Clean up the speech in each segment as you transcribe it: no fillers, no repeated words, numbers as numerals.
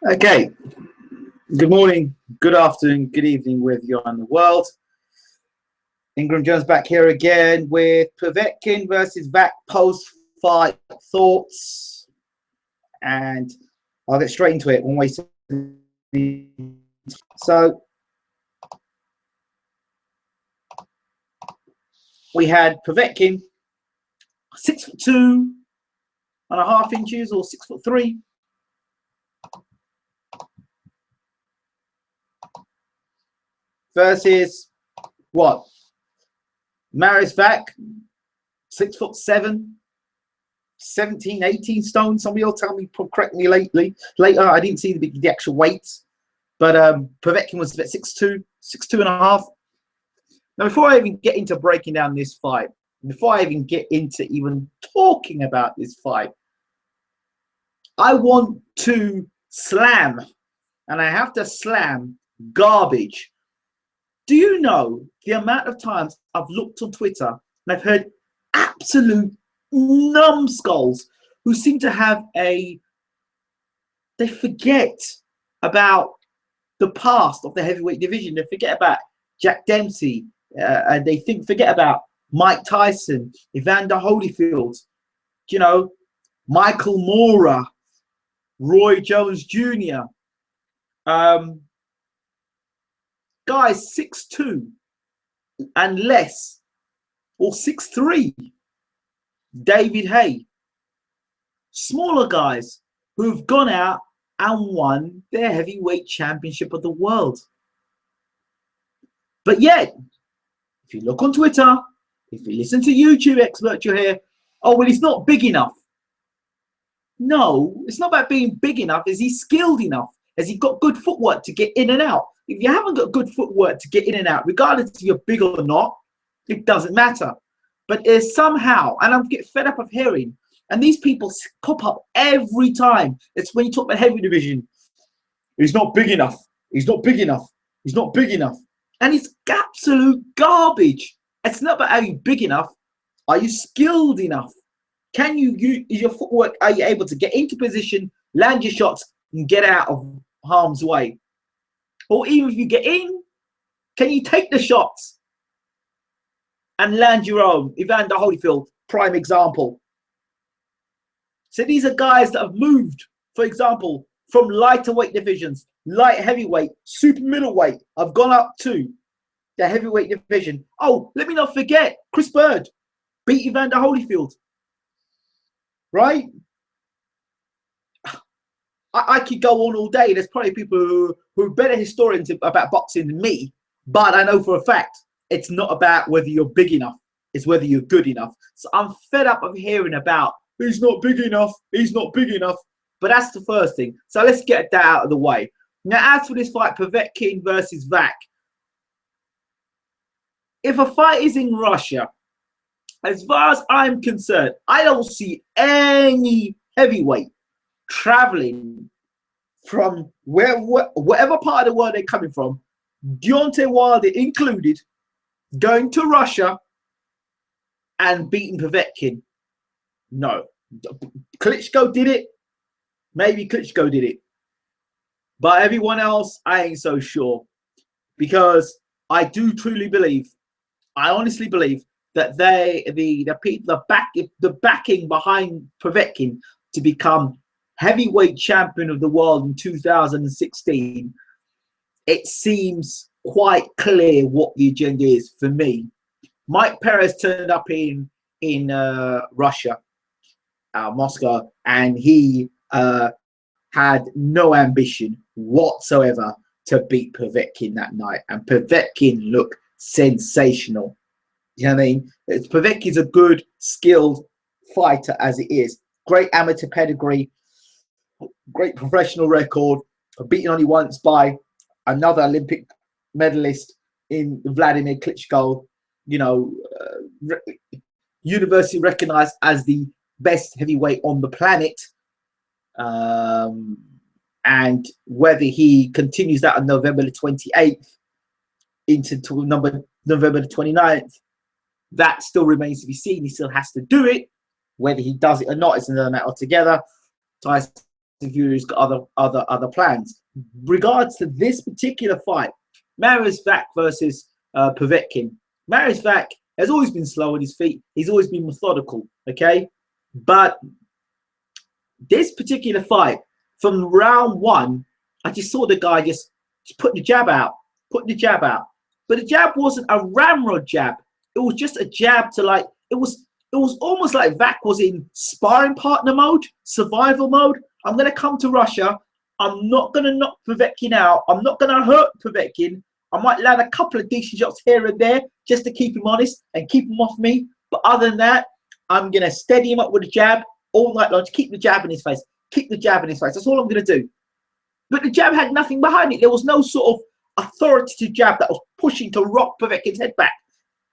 Okay, good morning, good afternoon, good evening, wherever you are in the world. Ingram Jones back here again with Povetkin versus Wach post-fight thoughts. And I'll get straight into it. One way. So we had Povetkin 6'2.5" inches or 6'3". Versus what? Mariusz Wach, 6'7", 17, 18 stone. Somebody will tell me, correct me later. I didn't see the actual weights, but Povetkin was about 6'2", 6'2.5". Now, before I even get into breaking down this fight, before I even get into even talking about this fight, I want to slam, and I have to slam garbage. Do you know the amount of times I've looked on Twitter and I've heard absolute numbskulls who seem to have they forget about the past of the heavyweight division. They forget about Jack Dempsey, and they forget about Mike Tyson, Evander Holyfield, you know, Michael Moorer, Roy Jones Jr., guys 6'2" and less, or 6'3", David Haye, smaller guys who've gone out and won their heavyweight championship of the world. But yet, if you look on Twitter, if you listen to YouTube experts, you'll hear, oh, well, he's not big enough. No, it's not about being big enough. Is he skilled enough? Has he got good footwork to get in and out? If you haven't got good footwork to get in and out, regardless if you're big or not, it doesn't matter. But there's somehow, and I'm getting fed up of hearing, and these people pop up every time. It's when you talk about heavy division. He's not big enough. He's not big enough. He's not big enough. And it's absolute garbage. It's not about are you big enough. Are you skilled enough? Can you use your footwork? Are you able to get into position, land your shots, and get out of harm's way? Or even if you get in, can you take the shots and land your own? Evander Holyfield, prime example. So these are guys that have moved, for example, from lighter weight divisions, light heavyweight, super middleweight. I've gone up to the heavyweight division. Oh, let me not forget, Chris Bird beat Evander Holyfield. Right? I could go on all day. There's probably people who are better historians about boxing than me, but I know for a fact it's not about whether you're big enough, it's whether you're good enough. So I'm fed up of hearing about he's not big enough, he's not big enough. But that's the first thing. So let's get that out of the way. Now, as for this fight, Povetkin versus Wach, if a fight is in Russia, as far as I'm concerned, I don't see any heavyweight traveling from whatever part of the world they're coming from, Deontay Wilder included, going to Russia and beating Povetkin. No. Klitschko did it. Maybe Klitschko did it. But everyone else, I ain't so sure. Because I do truly believe, I honestly believe that the backing behind Povetkin to become heavyweight champion of the world in 2016, it seems quite clear what the agenda is for me. Mike Perez turned up in Russia, Moscow, and he had no ambition whatsoever to beat Povetkin that night. And Povetkin looked sensational. You know what I mean? Povetkin's a good, skilled fighter as it is. Great amateur pedigree, great professional record, beaten only once by another Olympic medalist in Vladimir Klitschko, you know, universally recognized as the best heavyweight on the planet. And whether he continues that on November the 28th into November the 29th, that still remains to be seen. He still has to do it. Whether he does it or not is another matter altogether. Tyson if Fury's got other plans. Regards to this particular fight, Mariusz Wach versus Povetkin. Mariusz Wach has always been slow on his feet. He's always been methodical, okay? But this particular fight, from round one, I just saw the guy just put the jab out. But the jab wasn't a ramrod jab. It was just a jab to, like, it was almost like Wach was in sparring partner mode, survival mode. I'm going to come to Russia. I'm not going to knock Povetkin out. I'm not going to hurt Povetkin. I might land a couple of decent shots here and there just to keep him honest and keep him off me. But other than that, I'm going to steady him up with a jab all night long to keep the jab in his face. Keep the jab in his face. That's all I'm going to do. But the jab had nothing behind it. There was no sort of authoritative jab that was pushing to rock Povetkin's head back.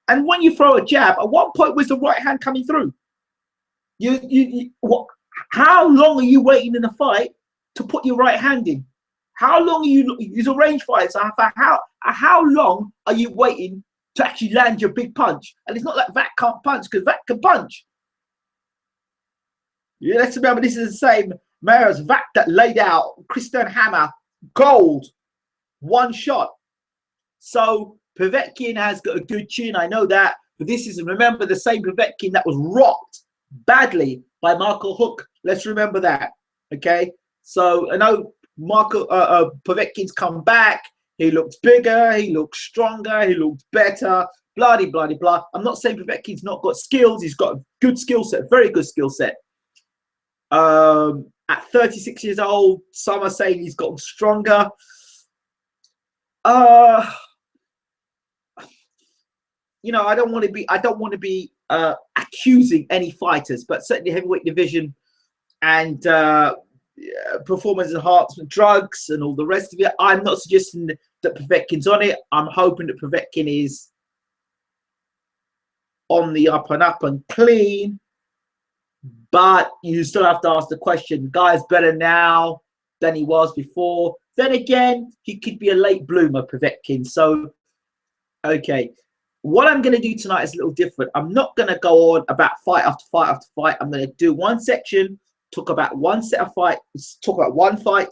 And when you throw a jab, at one point was the right hand coming through. What? How long are you waiting in a fight to put your right hand in? How long are you? He's a range fighter. So how long are you waiting to actually land your big punch? And it's not like Wach can't punch, because Wach can punch. Yeah, let's remember this is the same Mariusz Wach that laid out Christian Hammer gold, one shot. So Povetkin has got a good chin, I know that, but this is, remember, the same Povetkin that was rocked badly by Michael Hook. Let's remember that, okay? So I know Povetkin's come back. He looks bigger, he looks stronger, he looks better, blah, blah, blah, blah. I'm not saying Povetkin's not got skills. He's got a good skill set, very good skill set. At 36 years old, some are saying he's gotten stronger. You know, I don't want to be accusing any fighters, but certainly heavyweight division and performance enhancement drugs and all the rest of it. I'm not suggesting that Povetkin's on it. I'm hoping that Povetkin is on the up and clean. But you still have to ask the question, guy's better now than he was before. Then again, he could be a late bloomer, Povetkin. So, okay. What I'm going to do tonight is a little different. I'm not going to go on about fight after fight after fight. I'm going to do one section, talk about one set of fights, talk about one fight,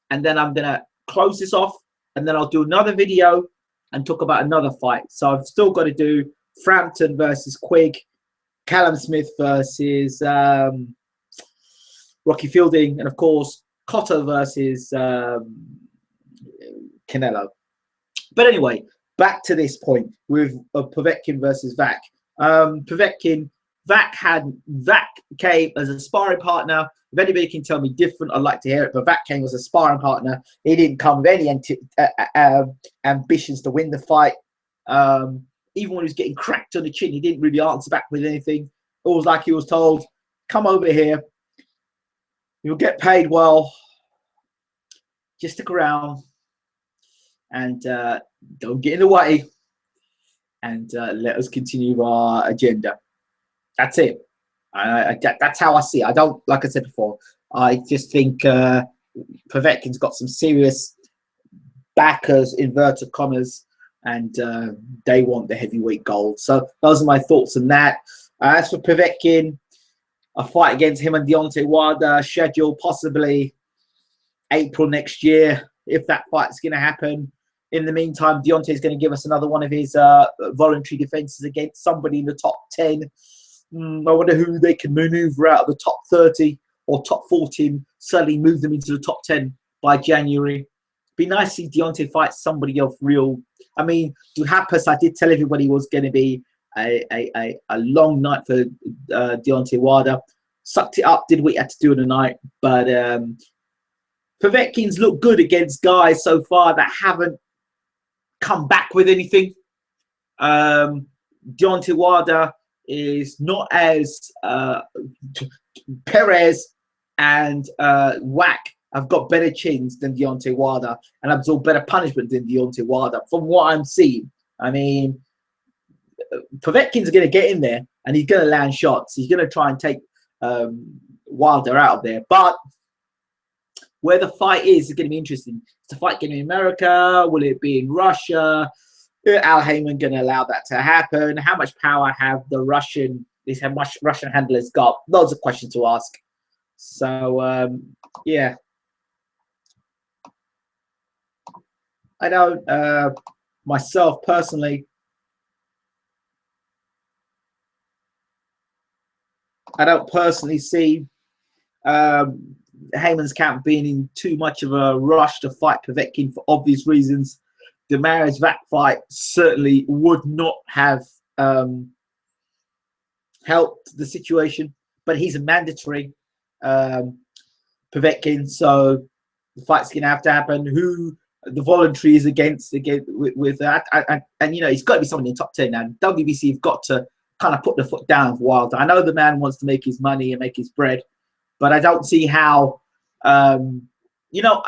and then I'm going to close this off, and then I'll do another video and talk about another fight. So I've still got to do Frampton versus Quigg, Callum Smith versus Rocky Fielding, and of course Cotto versus Canelo. But anyway, back to this point with Povetkin versus Wach. Wach came as a sparring partner. If anybody can tell me different, I'd like to hear it. But Wach came as a sparring partner. He didn't come with any ambitions to win the fight. Even when he was getting cracked on the chin, he didn't really answer back with anything. It was like he was told, come over here. You'll get paid well. Just stick around. And don't get in the way. And let us continue our agenda. That's it. That's how I see it. I don't, like I said before, I just think Povetkin's got some serious backers, inverted commas, and they want the heavyweight gold. So those are my thoughts on that. As for Povetkin, a fight against him and Deontay Wilder scheduled possibly April next year, if that fight's going to happen. In the meantime, Deontay's going to give us another one of his voluntary defenses against somebody in the top 10. I wonder who they can maneuver out of the top 30 or top 14, suddenly move them into the top 10 by January. Be nice to see Deontay fight somebody of real. I mean, Duhapis, I did tell everybody was going to be a long night for Deontay Wilder. Sucked it up, did what he had to do in the night. But Povetkin's looked good against guys so far that haven't come back with anything. Deontay Wilder is not as Perez and Wach have got better chins than Deontay Wilder and absorb better punishment than Deontay Wilder from what I'm seeing. I mean, Povetkin's going to get in there and he's going to land shots. He's going to try and take Wilder out of there. But where the fight is going to be interesting. Is the fight going to be in America? Will it be in Russia? Al Heyman going to allow that to happen? How much power have the Russian handlers got? Loads of questions to ask. So yeah, I don't myself personally, I don't personally see Heyman's camp being in too much of a rush to fight Povetkin for obvious reasons. The Mariusz Wach fight certainly would not have helped the situation, but he's a mandatory Povetkin, so the fight's gonna have to happen. Who the voluntary is against again with that, and you know, he's got to be someone in the top 10 now. WBC have got to kind of put the foot down for Wilder. I know the man wants to make his money and make his bread, but I don't see how. You know,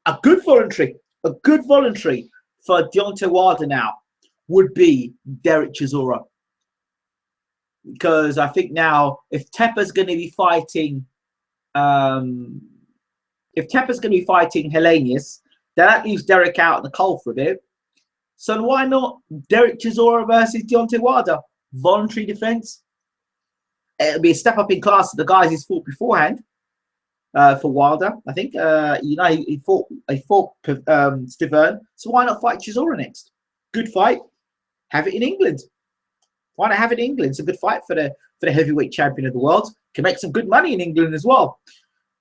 a good voluntary for Deontay Wilder now would be Derek Chisora, because I think now if Tepper's going to be fighting, Helenius, that leaves Derek out in the cold for a bit. So why not Derek Chisora versus Deontay Wilder? Voluntary defense. It'll be a step up in class to the guys he's fought beforehand. For Wilder, I think you know, he fought Stiverne, so why not fight Chisora next? Good fight. Have it in England. Why not have it in England? It's a good fight for the heavyweight champion of the world. Can make some good money in England as well.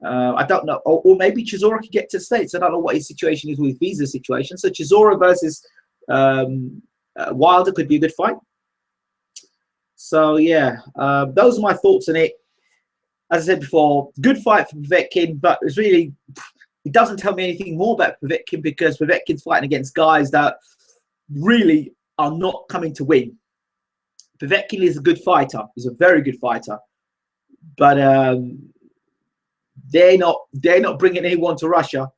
I don't know, or maybe Chisora could get to the States. I don't know what his situation is with visa situation. So Chisora versus Wilder could be a good fight. So yeah, those are my thoughts on it. As I said before, good fight for Povetkin, but it's really, it doesn't tell me anything more about Povetkin, because Povetkin's fighting against guys that really are not coming to win. Povetkin is a good fighter. He's a very good fighter, but they're not bringing anyone to Russia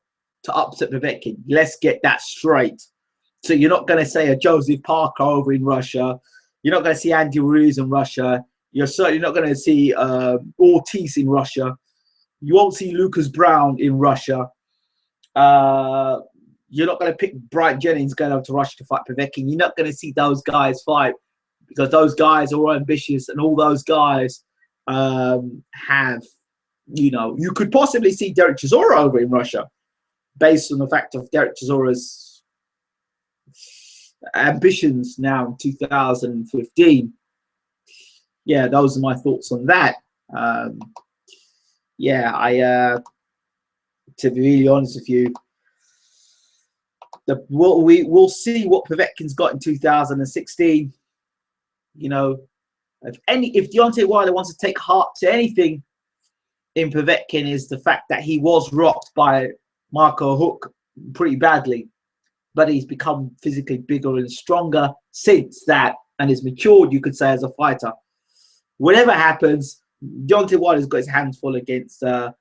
to upset Povetkin. Let's get that straight. So you're not going to say a Joseph Parker over in Russia. You're not going to see Andy Ruiz in Russia. You're certainly not going to see Ortiz in Russia. You won't see Lucas Brown in Russia. You're not going to pick Brian Jennings going over to Russia to fight Povetkin. You're not going to see those guys fight, because those guys are all ambitious, and all those guys have, you know, you could possibly see Derek Chisora over in Russia based on the fact of Derek Chisora's ambitions now in 2015. Yeah, those are my thoughts on that. Yeah, to be really honest with you, we'll see what Povetkin's got in 2016. You know, if Deontay Wilder wants to take heart to anything in Povetkin, is the fact that he was rocked by Marco Huck pretty badly, but he's become physically bigger and stronger since that, and has matured, you could say, as a fighter. Whatever happens, Deontay Wilder's got his hands full against Povetkin.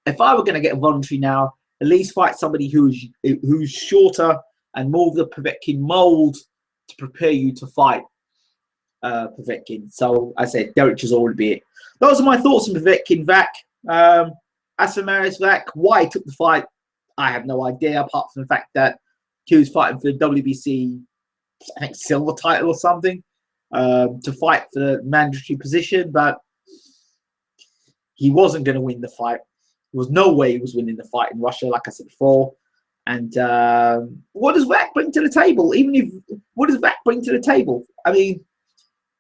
If I were going to get a voluntary now, at least fight somebody who's shorter and more of the Povetkin mold to prepare you to fight Povetkin. So I said Derek Chisora would be it. Those are my thoughts on Povetkin Wach. As for Mariusz Wach, why he took the fight, I have no idea, apart from the fact that he was fighting for the WBC, I think, silver title or something, to fight for the mandatory position, but he wasn't going to win the fight. There was no way he was winning the fight in Russia, like I said before. And what does Wach bring to the table? What does Wach bring to the table? I mean,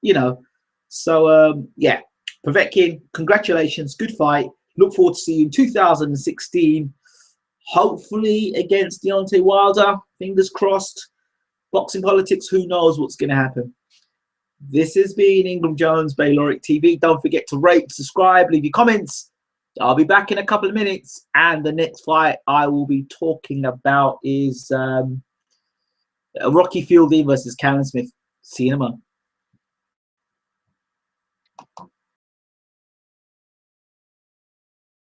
you know. So yeah, Povetkin, congratulations, good fight. Look forward to seeing you in 2016, hopefully against Deontay Wilder. Fingers crossed. Boxing politics, who knows what's going to happen. This has been Ingram Jones, Bayloric TV. Don't forget to rate, subscribe, leave your comments. I'll be back in a couple of minutes, and the next fight I will be talking about is Rocky Fielding versus Karen Smith. See you in a month.